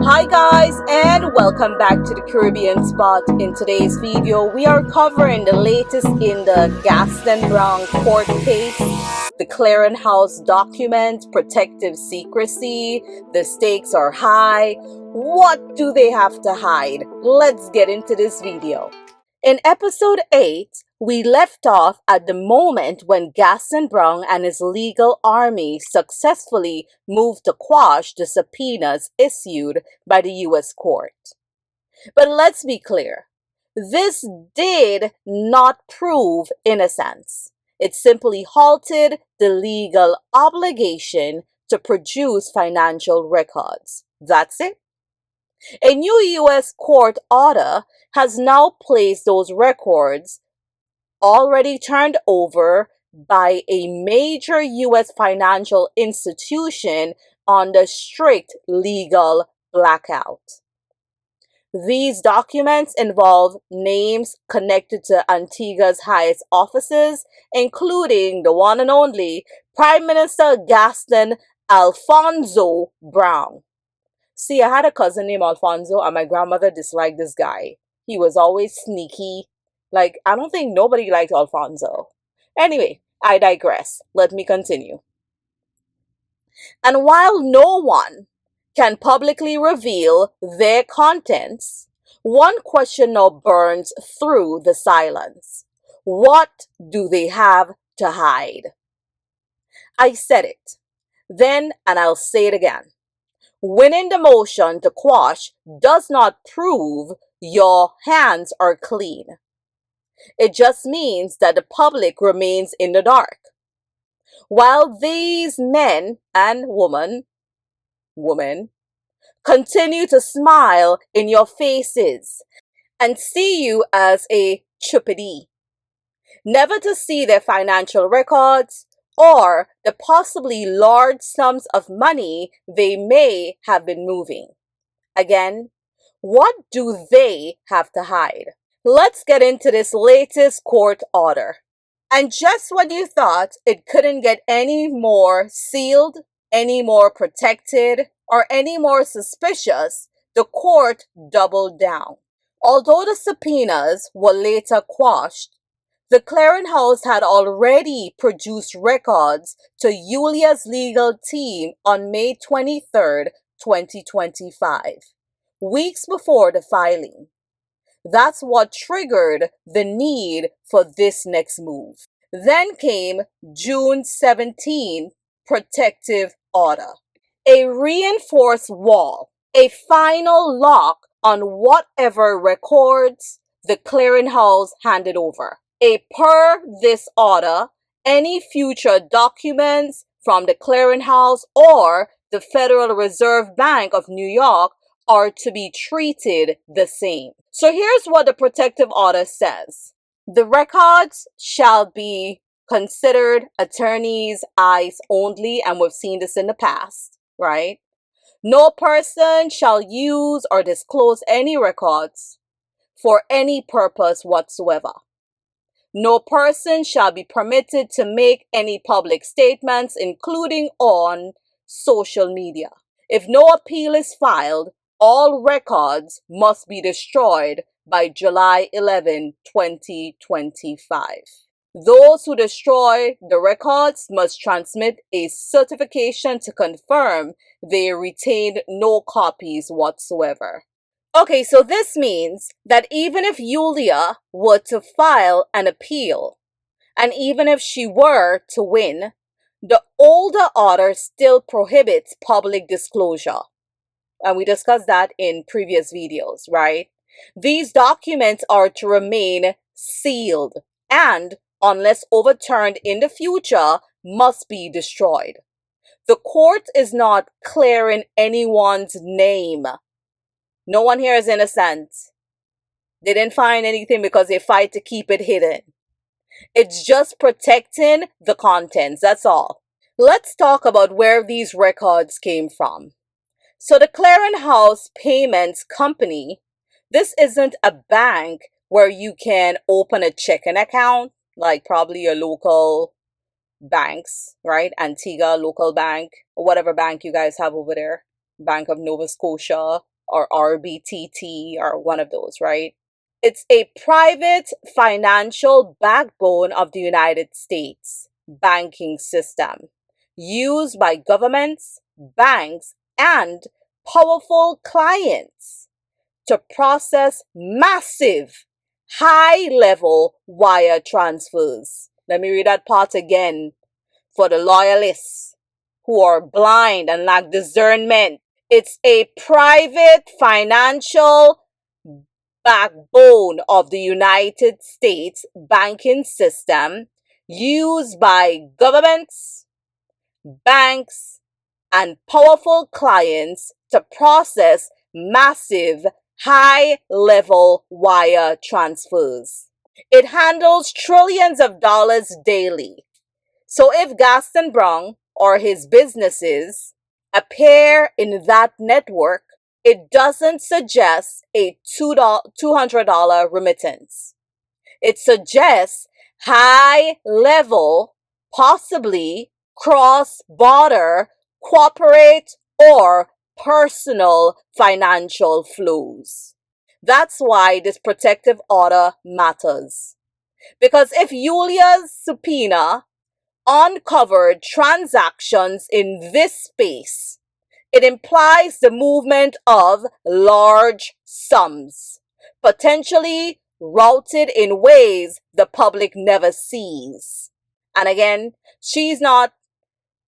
Hi guys, and welcome back to the Caribbean Spot. In today's video, we are covering the latest in the Gaston Browne court case, the clearinghouse document, protective secrecy, the stakes are high. What do they have to hide? Let's get into this video. In episode 8, we left off at the moment when Gaston Browne and his legal army successfully moved to quash the subpoenas issued by the U.S. court. But let's be clear, this did not prove innocence. It simply halted the legal obligation to produce financial records. That's it. A new U.S. court order has now placed those records already turned over by a major U.S. financial institution under strict legal blackout. These documents involve names connected to Antigua's highest officers, including the one and only Prime Minister Gaston Alfonso Browne. See, I had a cousin named Alfonso, and my grandmother disliked this guy. He was always sneaky. Like, I don't think nobody liked Alfonso. Anyway, I digress. Let me continue. And while no one can publicly reveal their contents, one question now burns through the silence. What do they have to hide? I said it then, and I'll say it again. Winning the motion to quash does not prove your hands are clean. It just means that the public remains in the dark. While these men and women continue to smile in your faces and see you as a chippity, never to see their financial records or the possibly large sums of money they may have been moving. Again, what do they have to hide? Let's get into this latest court order. And just when you thought it couldn't get any more sealed, any more protected, or any more suspicious, the court doubled down. Although the subpoenas were later quashed, the clearinghouse had already produced records to Yulia's legal team on May 23, 2025, weeks before the filing. That's what triggered the need for this next move. Then came June 17 protective order. A reinforced wall, a final lock on whatever records the clearinghouse handed over. Per this order, any future documents from the clearinghouse or the Federal Reserve Bank of New York are to be treated the same. So here's what the protective order says. The records shall be considered attorney's eyes only, and we've seen this in the past, right? No person shall use or disclose any records for any purpose whatsoever. No person shall be permitted to make any public statements, including on social media. If no appeal is filed, all records must be destroyed by July 11, 2025. Those who destroy the records must transmit a certification to confirm they retained no copies whatsoever. Okay, so this means that even if Yulia were to file an appeal, and even if she were to win, the older order still prohibits public disclosure. And we discussed that in previous videos, right? These documents are to remain sealed and, unless overturned in the future, must be destroyed. The court is not clearing anyone's name. No one here is innocent. They didn't find anything because they fight to keep it hidden. It's just protecting the contents, that's all. Let's talk about where these records came from. So the Clearinghouse Payments Company, this isn't a bank where you can open a checking account, like probably your local banks, right? Antigua local bank, or whatever bank you guys have over there. Bank of Nova Scotia, or RBTT or one of those, right? It's a private financial backbone of the United States banking system used by governments, banks, and powerful clients to process massive, high-level wire transfers. Let me read that part again for the loyalists who are blind and lack discernment. It's a private financial backbone of the United States banking system used by governments, banks, and powerful clients to process massive high-level wire transfers. It handles trillions of dollars daily. So if Gaston Browne or his businesses appear in that network, it doesn't suggest a $200 remittance. It suggests high-level, possibly cross-border, corporate, or personal financial flows. That's why this protective order matters. Because if Yulia's subpoena uncovered transactions in this space, it implies the movement of large sums, potentially routed in ways the public never sees. And again,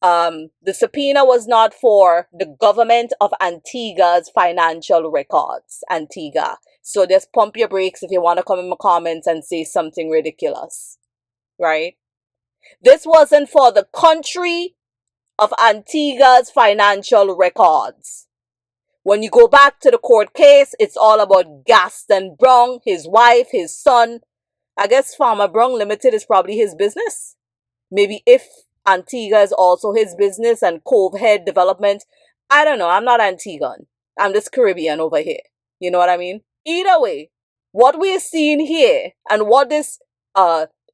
the subpoena was not for the government of Antigua's financial records, Antigua. So just pump your brakes if you want to come in my comments and say something ridiculous, right? This wasn't for the country of Antigua's financial records. When you go back to the court case, it's all about Gaston Browne, his wife, his son. I guess Farmer Browne Limited is probably his business. Maybe if Antigua is also his business and Cove Head Development. I don't know. I'm not Antiguan. I'm just Caribbean over here. You know what I mean? Either way, what we're seeing here and what this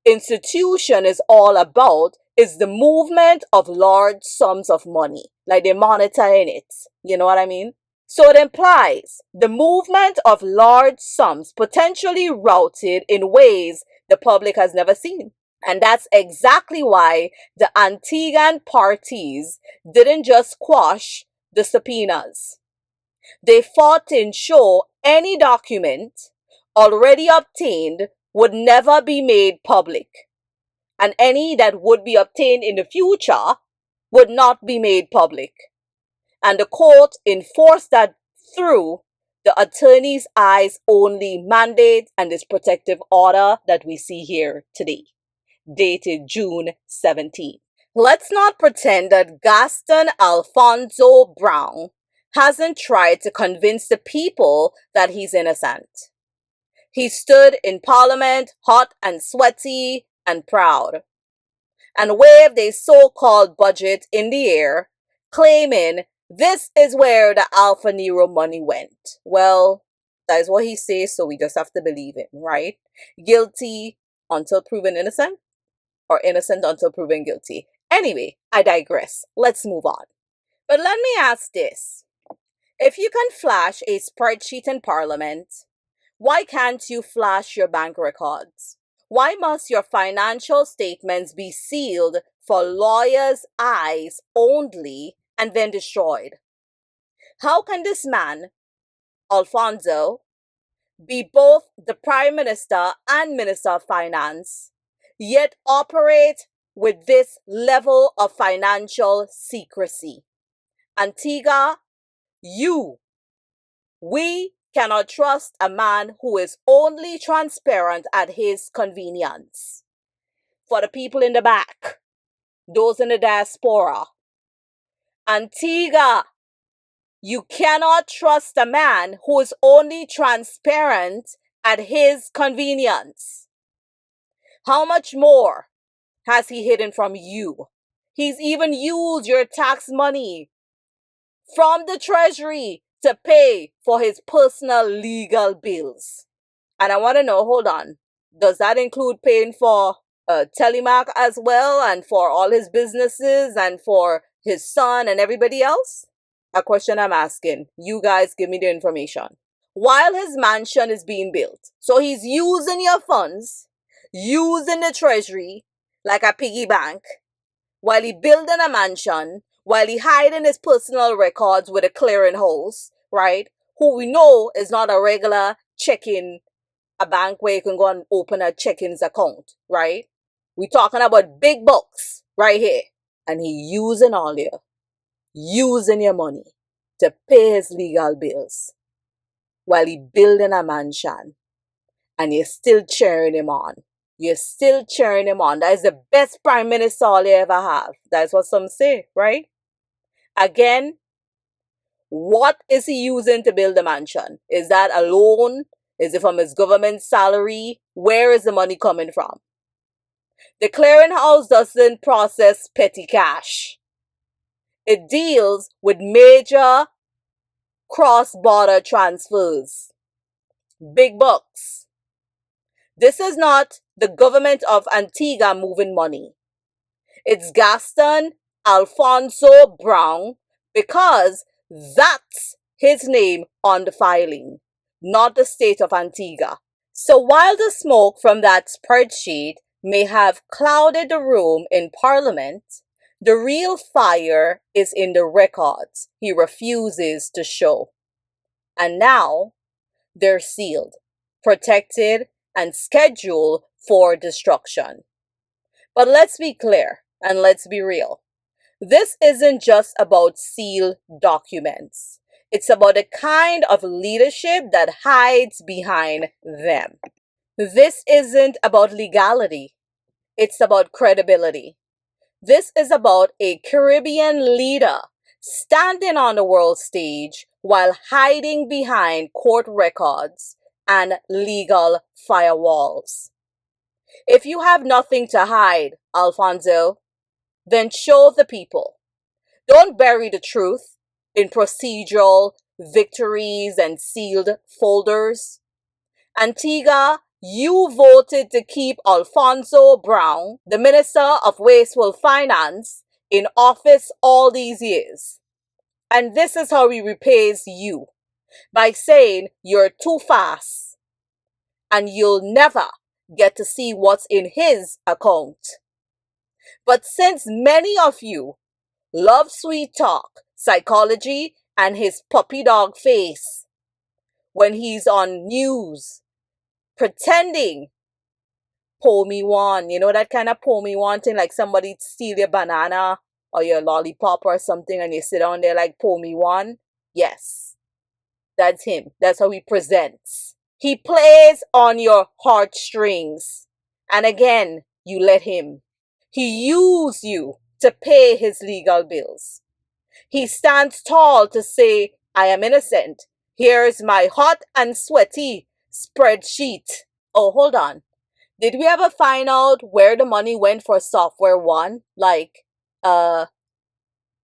institution is all about is the movement of large sums of money. Like they're monitoring it. You know what I mean? So it implies the movement of large sums potentially routed in ways the public has never seen. And that's exactly why the Antiguan parties didn't just quash the subpoenas. They fought to ensure any document already obtained would never be made public, and any that would be obtained in the future would not be made public. And the court enforced that through the attorney's eyes only mandate and this protective order that we see here today, dated June 17. Let's not pretend that Gaston Alfonso Browne hasn't tried to convince the people that he's innocent. He stood in Parliament hot and sweaty and proud and waved a so-called budget in the air, claiming this is where the Alpha Nero money went. Well, that is what he says, so we just have to believe him, right? Guilty until proven innocent, or innocent until proven guilty. Anyway, I digress. Let's move on. But let me ask this. If you can flash a spreadsheet in Parliament, why can't you flash your bank records? Why must your financial statements be sealed for lawyers' eyes only and then destroyed? How can this man, Alfonso, be both the Prime Minister and Minister of Finance, yet operate with this level of financial secrecy? Antigua, we cannot trust a man who is only transparent at his convenience. For the people in the back, those in the diaspora, Antigua, you cannot trust a man who is only transparent at his convenience. How much more has he hidden from you? He's even used your tax money from the treasury to pay for his personal legal bills. And I want to know, hold on, does that include paying for Telemark as well, and for all his businesses and for his son and everybody else? A question I'm asking. You guys give me the information. While his mansion is being built, so he's using your funds, using the treasury like a piggy bank, while he building a mansion, while he hiding his personal records with a clearinghouse, right? Who we know is not a regular checking a bank where you can go and open a check-ins account, right? We talking about big bucks right here. And he using your money to pay his legal bills while he building a mansion. And you're still cheering him on. You're still cheering him on. That is the best prime minister you ever have. That's what some say, right? Again, what is he using to build the mansion? Is that a loan? Is it from his government salary? Where is the money coming from? The clearinghouse doesn't process petty cash. It deals with major cross-border transfers. Big bucks. This is not the government of Antigua moving money. It's Gaston Alfonso Browne, because that's his name on the filing, not the state of Antigua. So while the smoke from that spreadsheet may have clouded the room in Parliament, the real fire is in the records he refuses to show. And now they're sealed, protected, and scheduled for destruction. But let's be clear and let's be real. This isn't just about sealed documents. It's about the kind of leadership that hides behind them. This isn't about legality. It's about credibility. This is about a Caribbean leader standing on the world stage while hiding behind court records and legal firewalls. If you have nothing to hide, Alfonso, then show the people. Don't bury the truth in procedural victories and sealed folders. Antigua, you voted to keep Alfonso Browne, the Minister of Wasteful Finance, in office all these years. And this is how he repays you, by saying you're too fast and you'll never get to see what's in his account. But since many of you love sweet talk, psychology, and his puppy dog face when he's on news, pretending pull me one, you know that kind of pull me one thing, like somebody steal your banana or your lollipop or something and you sit down there like pull me one? Yes, that's him. That's how he presents. He plays on your heartstrings. And again, you let him. He used you to pay his legal bills. He stands tall to say, I am innocent. Here's my hot and sweaty spreadsheet. Oh, hold on. Did we ever find out where the money went for Software One? Like,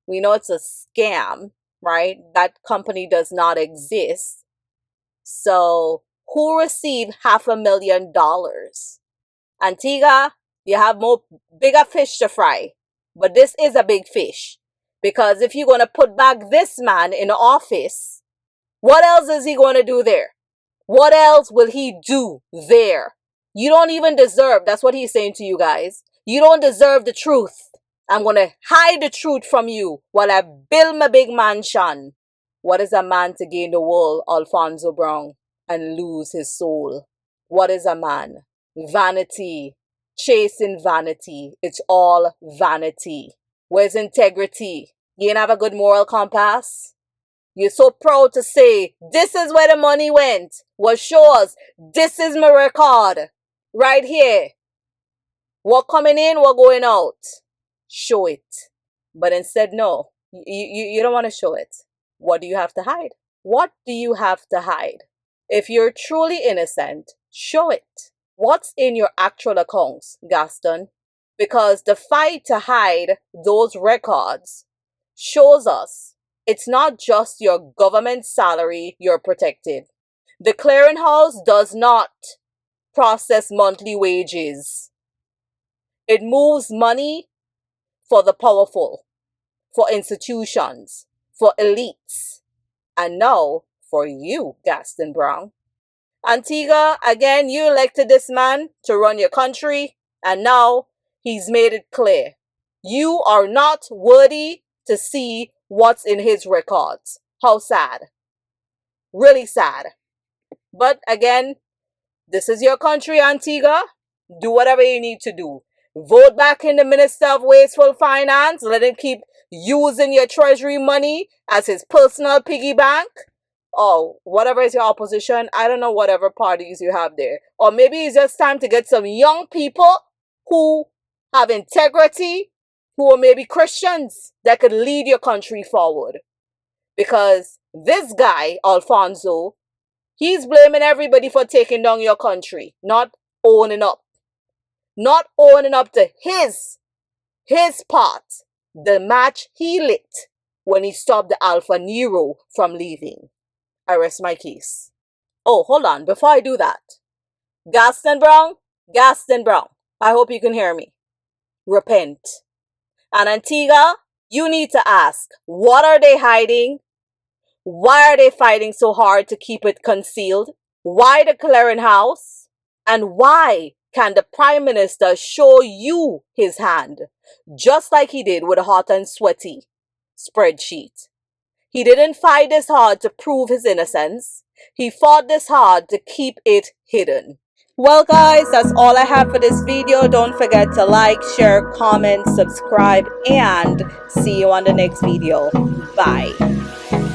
we know it's a scam, right? That company does not exist. So, who received $500,000? Antigua, you have more bigger fish to fry. But this is a big fish. Because if you're going to put back this man in office, what else is he going to do there? What else will he do there? You don't even deserve, that's what he's saying to you guys. You don't deserve the truth. I'm going to hide the truth from you while I build my big mansion. What is a man to gain the world, Alfonso Browne, and lose his soul? What is a man? Vanity. Chasing vanity. It's all vanity. Where's integrity? You ain't have a good moral compass? You're so proud to say, this is where the money went. Well, show us. This is my record. Right here. What coming in, what going out. Show it. But instead, no. You don't want to show it. What do you have to hide? What do you have to hide? If you're truly innocent, show it. What's in your actual accounts, Gaston? Because the fight to hide those records shows us it's not just your government salary you're protected. The clearinghouse does not process monthly wages. It moves money for the powerful, for institutions, for elites. And now for you, Gaston Browne. Antigua, again, you elected this man to run your country, and now he's made it clear. You are not worthy to see what's in his records. How sad. Really sad. But again, this is your country, Antigua. Do whatever you need to do. Vote back in the Minister of Wasteful Finance. Let him keep using your treasury money as his personal piggy bank. Or whatever is your opposition. I don't know whatever parties you have there. Or maybe it's just time to get some young people who have integrity, who are maybe Christians, that could lead your country forward. Because this guy, Alfonso, he's blaming everybody for taking down your country, not owning up. Not owning up to his part, the match he lit when he stopped the Alpha Nero from leaving. I rest my case. Oh, hold on. Before I do that, Gaston Browne, I hope you can hear me. Repent. And Antigua, you need to ask, what are they hiding? Why are they fighting so hard to keep it concealed? Why the clearinghouse? And why can the Prime Minister show you his hand, just like he did with a hot and sweaty spreadsheet? He didn't fight this hard to prove his innocence. He fought this hard to keep it hidden. Well, guys, that's all I have for this video. Don't forget to like, share, comment, subscribe, and see you on the next video. Bye.